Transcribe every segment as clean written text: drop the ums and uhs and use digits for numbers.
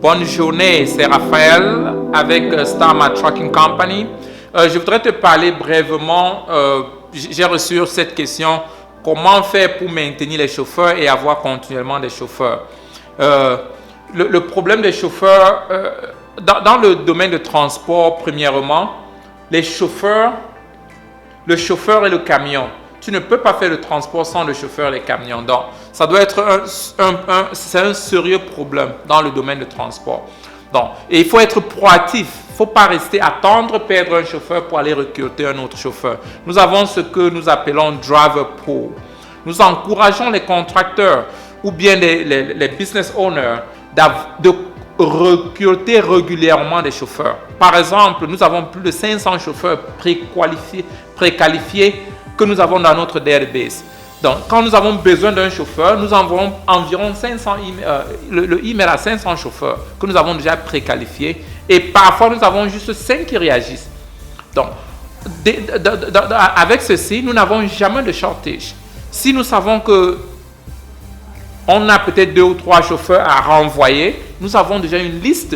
Bonne journée, c'est Raphaël avec Starmart Trucking Company. Je voudrais te parler brièvement, j'ai reçu cette question, comment faire pour maintenir les chauffeurs et avoir continuellement des chauffeurs. Le problème des chauffeurs, dans le domaine de transport, premièrement, le chauffeur et le camion. Tu ne peux pas faire le transport sans le chauffeur et les camions. Donc, ça doit être c'est un sérieux problème dans le domaine de transport. Donc, et il faut être proactif. Il ne faut pas rester attendre perdre un chauffeur pour aller recruter un autre chauffeur. Nous avons ce que nous appelons driver pool. Nous encourageons les contracteurs ou bien les business owners de recruter régulièrement des chauffeurs. Par exemple, nous avons plus de 500 chauffeurs préqualifiés que nous avons dans notre database. Donc, quand nous avons besoin d'un chauffeur, nous envoyons environ 500 le email à 500 chauffeurs que nous avons déjà préqualifiés. Et parfois, nous avons juste 5 qui réagissent. Donc, avec ceci, nous n'avons jamais de shortage. Si nous savons que on a peut-être 2 ou 3 chauffeurs à renvoyer, nous avons déjà une liste.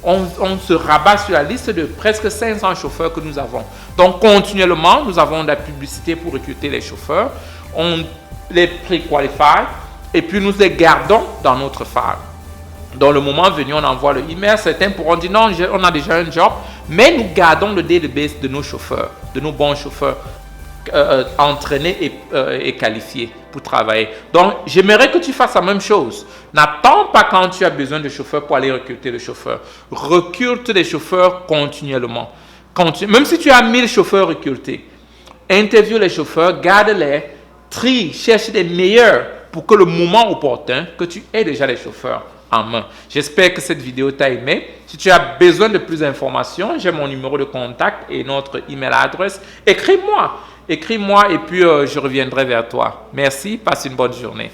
On se rabat sur la liste de presque 500 chauffeurs que nous avons. Donc, continuellement, nous avons de la publicité pour recruter les chauffeurs. On les pré-qualifie et puis nous les gardons dans notre file. Dans le moment venu, on envoie le email. Certains pourront dire non, on a déjà un job, mais nous gardons le database de nos chauffeurs, de nos bons chauffeurs entraînés et qualifiés pour travailler. Donc, j'aimerais que tu fasses la même chose. N'attends pas quand tu as besoin de chauffeurs pour aller recruter le chauffeur. Recrute les chauffeurs continuellement. Même si tu as 1000 chauffeurs recrutés, interviewe les chauffeurs, garde-les, trie, cherche les meilleurs pour que le moment opportun, que tu aies déjà les chauffeurs en main. J'espère que cette vidéo t'a aimé. Si tu as besoin de plus d'informations, j'ai mon numéro de contact et notre email adresse. Écris-moi et puis je reviendrai vers toi. Merci, passe une bonne journée.